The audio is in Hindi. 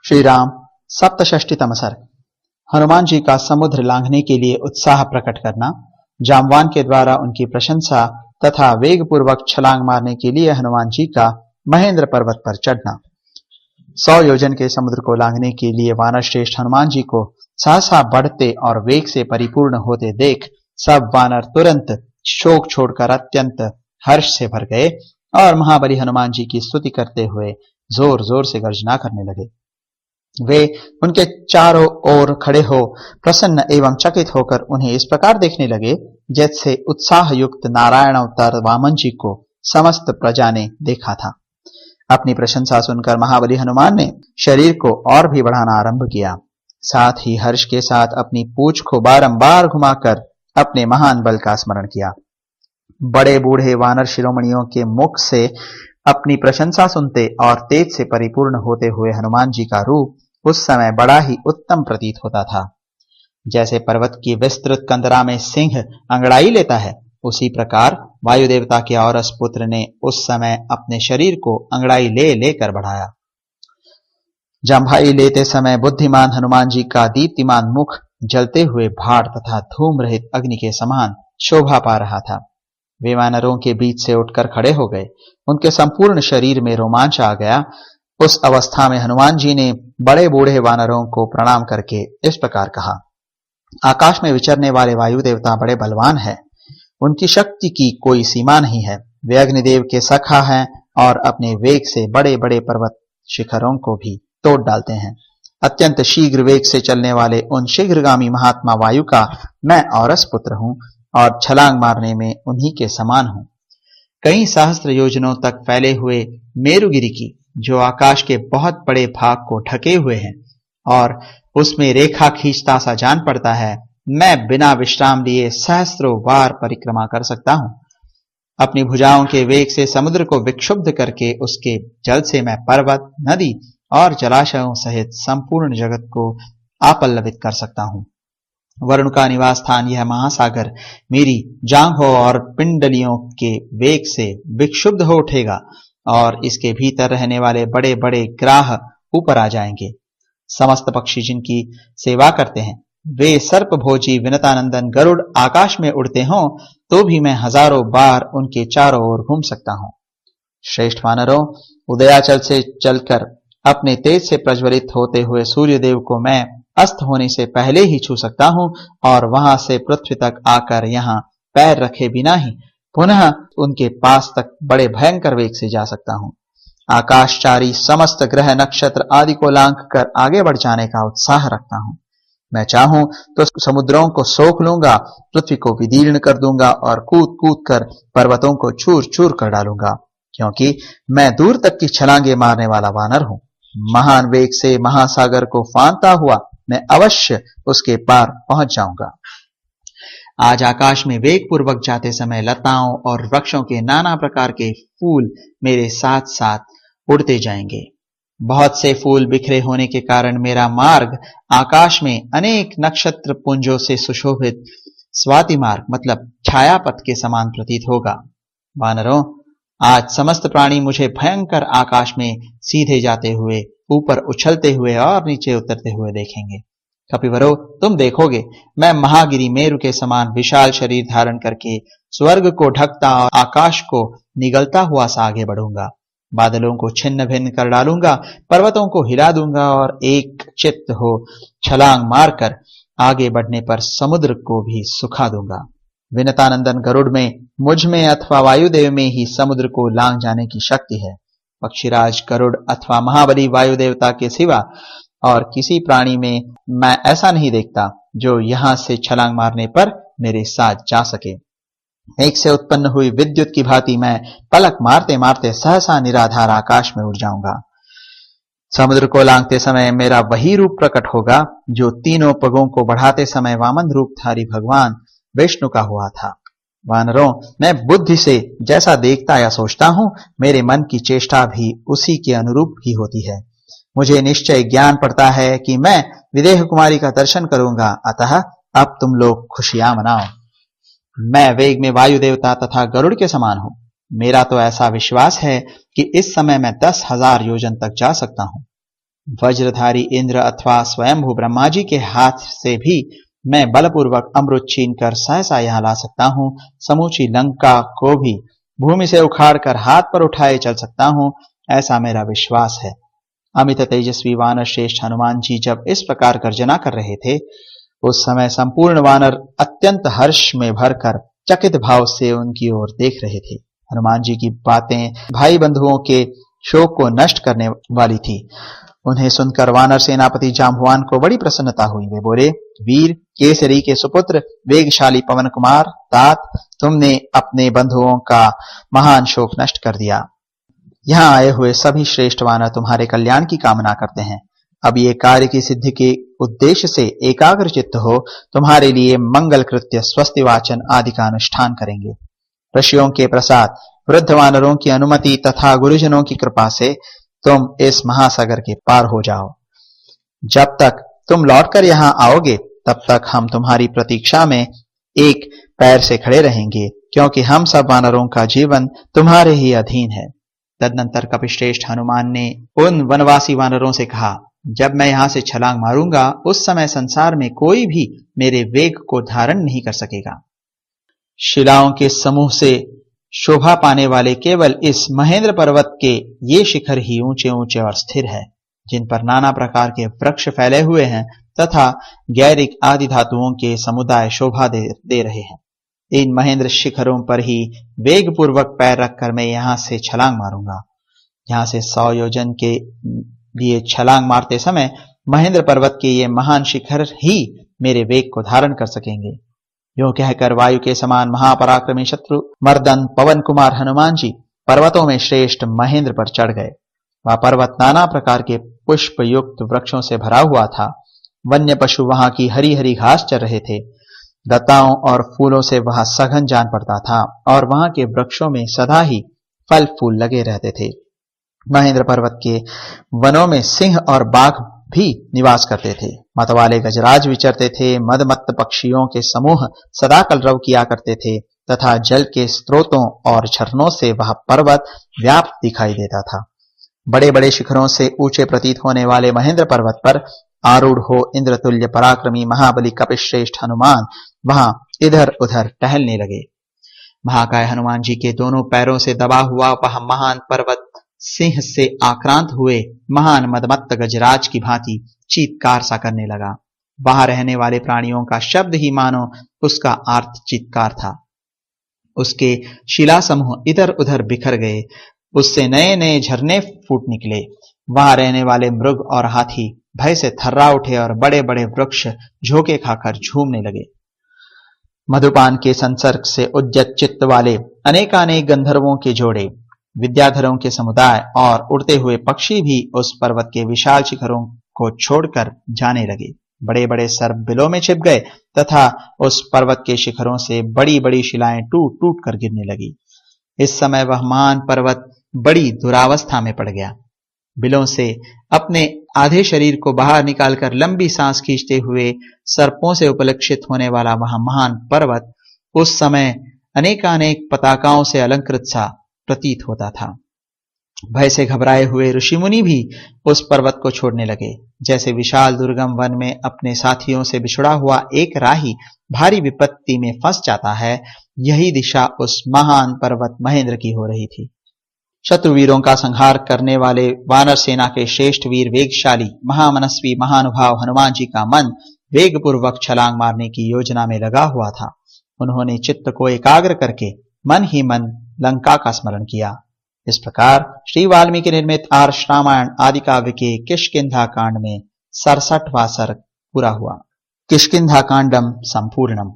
श्री राम सप्तषष्टितम सर्ग। हनुमान जी का समुद्र लांघने के लिए उत्साह प्रकट करना, जामवान के द्वारा उनकी प्रशंसा तथा वेग पूर्वक छलांग मारने के लिए हनुमान जी का महेंद्र पर्वत पर चढ़ना। 100 योजन के समुद्र को लांघने के लिए वानर श्रेष्ठ हनुमान जी को सहसा बढ़ते और वेग से परिपूर्ण होते देख सब वानर तुरंत शोक छोड़कर अत्यंत हर्ष से भर गए और महाबली हनुमान जी की स्तुति करते हुए जोर जोर से गर्जना करने लगे। वे उनके चारों ओर खड़े हो प्रसन्न एवं चकित होकर उन्हें इस प्रकार देखने लगे जैसे उत्साह युक्त नारायण अवतार वामन जी को समस्त प्रजा ने देखा था। अपनी प्रशंसा सुनकर महाबली हनुमान ने शरीर को और भी बढ़ाना आरंभ किया। साथ ही हर्ष के साथ अपनी पूंछ को बारंबार घुमाकर अपने महान बल का स्मरण किया। बड़े बूढ़े वानर शिरोमणियों के मुख से अपनी प्रशंसा सुनते और तेज से परिपूर्ण होते हुए हनुमान जी का रूप उस समय बड़ा ही उत्तम प्रतीत होता था। जैसे पर्वत की विस्तृत कंदरा में सिंह अंगड़ाई लेता है, उसी प्रकार वायु देवता के औरस पुत्र ने उस समय अपने शरीर को अंगड़ाई ले लेकर बढ़ाया। जम्भाई लेते समय बुद्धिमान हनुमान जी का दीप्तिमान मुख जलते हुए भाड़ तथा धूम रहित अग्नि के समान शोभा पा रहा था। वे वानरों के बीच से उठकर खड़े हो गए। उनके संपूर्ण शरीर में रोमांच आ गया। उस अवस्था में हनुमान जी ने बड़े बूढ़े वानरों को प्रणाम करके इस प्रकार कहा। आकाश में विचरने वाले वायु देवता बड़े बलवान है, उनकी शक्ति की कोई सीमा नहीं है। वे अग्निदेव के सखा हैं और अपने वेग से बड़े बड़े पर्वत शिखरों को भी तोड़ डालते हैं। अत्यंत शीघ्र वेग से चलने वाले उन शीघ्रगामी महात्मा वायु का मैं औरस पुत्र हूं और छलांग मारने में उन्हीं के समान हूं। कई सहस्त्र योजनों तक फैले हुए मेरुगिरि की, जो आकाश के बहुत बड़े भाग को ढके हुए हैं और उसमें रेखा खींचता सा जान पड़ता है, मैं बिना विश्राम लिए सहस्त्रों बार परिक्रमा कर सकता हूं। अपनी भुजाओं के वेग से समुद्र को विक्षुब्ध करके उसके जल से मैं पर्वत, नदी और जलाशयों सहित संपूर्ण जगत को आपल्लवित कर सकता हूं। वरुण का निवास स्थान यह महासागर मेरी जांघों और पिंडलियों के वेग से विक्षुब्ध हो उठेगा और इसके भीतर रहने वाले बड़े बड़े ग्राह ऊपर आ जाएंगे। समस्त पक्षी जिनकी सेवा करते हैं, वे सर्प भोजी विनतानंदन गरुड़ आकाश में उड़ते हों तो भी मैं हजारों बार उनके चारों ओर घूम सकता हूं। श्रेष्ठ वानरों, उदयाचल से चलकर अपने तेज से प्रज्वलित होते हुए सूर्यदेव को मैं अस्त होने से पहले ही छू सकता हूं और वहां से पृथ्वी तक आकर यहां पैर रखे बिना ही पुनः उनके पास तक बड़े भयंकर वेग से जा सकता हूं। आकाशचारी समस्त ग्रह नक्षत्र आदि को लांघ कर आगे बढ़ जाने का उत्साह रखता हूं। मैं चाहूं तो समुद्रों को सोख लूंगा, पृथ्वी को विदीर्ण कर दूंगा और कूद कूद कर पर्वतों को चूर चूर कर डालूंगा, क्योंकि मैं दूर तक की छलांगे मारने वाला वानर हूं। महान वेग से महासागर को फांदता हुआ मैं अवश्य उसके पार पहुंच जाऊंगा। आज आकाश में वेग पूर्वक जाते समय लताओं और वृक्षों के नाना प्रकार के फूल मेरे साथ साथ उड़ते जाएंगे। बहुत से फूल बिखरे होने के कारण मेरा मार्ग आकाश में अनेक नक्षत्र पुंजों से सुशोभित स्वाति मार्ग मतलब छाया पथ के समान प्रतीत होगा। वानरों, आज समस्त प्राणी मुझे भयंकर आकाश में सीधे जाते हुए, ऊपर उछलते हुए और नीचे उतरते हुए देखेंगे। कपिवरों, तुम देखोगे मैं महागिरि मेरु के समान विशाल शरीर धारण करके स्वर्ग को ढकता और आकाश को निगलता हुआ सा आगे बढ़ूंगा। बादलों को छिन्न भिन्न कर डालूंगा, पर्वतों को हिला दूंगा और एक चित्त हो छलांग मारकर आगे बढ़ने पर समुद्र को भी सुखा दूंगा। विनतानंदन गरुड़ में, मुझ में अथवा वायुदेव में ही समुद्र को लांघ जाने की शक्ति है। पक्षीराज गरुड़ अथवा महाबली वायु देवता के सिवा और किसी प्राणी में मैं ऐसा नहीं देखता जो यहां से छलांग मारने पर मेरे साथ जा सके। एक से उत्पन्न हुई विद्युत की भांति मैं पलक मारते मारते सहसा निराधार आकाश में उड़ जाऊंगा। समुद्र को लांघते समय मेरा वही रूप प्रकट होगा जो तीनों पगों को बढ़ाते समय वामन रूपधारी भगवान विष्णु का हुआ था। वानरों, मैं बुद्धि से जैसा देखता या सोचता हूं, मेरे मन की चेष्टा भी उसी के अनुरूप ही होती है। मुझे निश्चय ज्ञान पड़ता है कि मैं विदेह कुमारी का दर्शन करूंगा, अतः अब तुम लोग खुशियां मनाओ। मैं वेग में वायु देवता तथा गरुड़ के समान हूं। मेरा तो ऐसा विश्वास है कि इस समय मैं 10,000 योजन तक जा सकता हूं। वज्रधारी इंद्र अथवा स्वयंभू ब्रह्मा जी के हाथ से भी मैं बलपूर्वक अमृत छीनकर सहसा यहाँ ला सकता हूँ। समूची लंका को भी भूमि से उखाड़कर हाथ पर उठाए चल सकता हूँ, ऐसा मेरा विश्वास है। अमित तेजस्वी वानर श्रेष्ठ हनुमान जी जब इस प्रकार गर्जना कर रहे थे, उस समय संपूर्ण वानर अत्यंत हर्ष में भरकर चकित भाव से उनकी ओर देख रहे थे। हनुमान जी की बातें भाई बंधुओं के शोक को नष्ट करने वाली थी। उन्हें सुनकर वानर सेनापति जाम्बवान को बड़ी प्रसन्नता हुई। वे बोले, वीर केसरी के सुपुत्र वेगशाली पवन कुमार, तात, तुमने अपने बंधुओं का महान शोक नष्ट कर दिया। यहाँ आए हुए सभी श्रेष्ठ वानर तुम्हारे कल्याण की कामना करते हैं। अब ये कार्य की सिद्धि के उद्देश्य से एकाग्र चित्त हो तुम्हारे लिए मंगल कृत्य, स्वस्ति वाचन आदि का अनुष्ठान करेंगे। ऋषियों के प्रसाद, वृद्ध वानरों की अनुमति तथा गुरुजनों की कृपा से तुम इस महासागर के पार हो जाओ। जब तक तुम लौटकर यहाँ आओगे तब तक हम तुम्हारी प्रतीक्षा में एक पैर से खड़े रहेंगे, क्योंकि हम सब वानरों का जीवन तुम्हारे ही अधीन है। तदनंतर कपिश्रेष्ठ हनुमान ने उन वनवासी वानरों से कहा, जब मैं यहाँ से छलांग मारूंगा उस समय संसार में कोई भी मेरे वेग को धारण नहीं कर सकेगा। शिलाओं के समूह से शोभा पाने वाले केवल इस महेंद्र पर्वत के ये शिखर ही ऊंचे ऊंचे और स्थिर है, जिन पर नाना प्रकार के वृक्ष फैले हुए हैं तथा गैरिक आदि धातुओं के समुदाय शोभा दे रहे हैं। इन महेंद्र शिखरों पर ही वेग पूर्वक पैर रखकर मैं यहाँ से छलांग मारूंगा। यहाँ से 100 योजन के लिए छलांग मारते समय महेंद्र पर्वत के ये महान शिखर ही मेरे वेग को धारण कर सकेंगे। यूं कहकर वायु के समान महापराक्रमी शत्रु मर्दन पवन कुमार हनुमान जी पर्वतों में श्रेष्ठ महेंद्र पर चढ़ गए। वह पर्वत नाना प्रकार के पुष्प युक्त वृक्षों से भरा हुआ था। वन्य पशु वहां की हरी हरी घास चर रहे थे। लताओं और फूलों से वह सघन जान पड़ता था और वहां के वृक्षों में सदा ही फल फूल लगे रहते थे। महेंद्र पर्वत के वनों में सिंह और बाघ भी निवास करते थे। मतवाले गजराज विचरते थे। मदमत्त पक्षियों के समूह सदा कलरव किया करते थे तथा जल के स्रोतों और झरनों से वह पर्वत व्याप्त दिखाई देता था। बड़े बड़े शिखरों से ऊंचे प्रतीत होने वाले महेंद्र पर्वत पर आरूढ़ हो इंद्रतुल्य पराक्रमी महाबली कपिश्रेष्ठ हनुमान वहां इधर उधर टहलने लगे। महाकाय हनुमान जी के दोनों पैरों से दबा हुआ वह महान पर्वत सिंह से आक्रांत हुए महान मदमत्त गजराज की भांति चीत्कार सा करने लगा। वहां रहने वाले प्राणियों का शब्द ही मानो उसका आर्त चीत्कार था। उसके शिला समूह इधर उधर बिखर गए। उससे नए नए झरने फूट निकले। वहां रहने वाले मृग और हाथी भय से थर्रा उठे और बड़े बड़े वृक्ष झोंके खाकर झूमने लगे। मधुपान के संसर्ग से उद्यत चित्त वाले अनेकानेक गंधर्वों के जोड़े, विद्याधरों के समुदाय और उड़ते हुए पक्षी भी उस पर्वत के विशाल शिखरों को छोड़कर जाने लगे। बड़े बड़े सर्प बिलों में छिप गए तथा उस पर्वत के शिखरों से बड़ी बड़ी शिलाएं टूट टूट कर गिरने लगी। इस समय वह महान पर्वत बड़ी दुरावस्था में पड़ गया। बिलों से अपने आधे शरीर को बाहर निकालकर लंबी सांस खींचते हुए सर्पों से उपलक्षित होने वाला वह महान पर्वत उस समय अनेकानेक पताकाओं से अलंकृत सा प्रतीत होता था। भय से घबराए हुए ऋषि मुनि भी उस पर्वत को छोड़ने लगे। जैसे विशाल दुर्गम वन में अपने साथियों से बिछुड़ा हुआ एक राही भारी विपत्ति में फंस जाता है, यही दिशा उस महान पर्वत महेंद्र की हो रही थी। शत्रुवीरों का संहार करने वाले वानर सेना के श्रेष्ठ वीर वेगशाली महामनस्वी महानुभाव हनुमान जी का मन वेग पूर्वक छलांग मारने की योजना में लगा हुआ था। उन्होंने चित्त को एकाग्र करके मन ही मन लंका का स्मरण किया। इस प्रकार श्री वाल्मीकि निर्मित आर्ष रामायण आदि काव्य के किष्किंधा कांड में 67वां सर्ग पूरा हुआ। किष्किंधा कांडम संपूर्णम।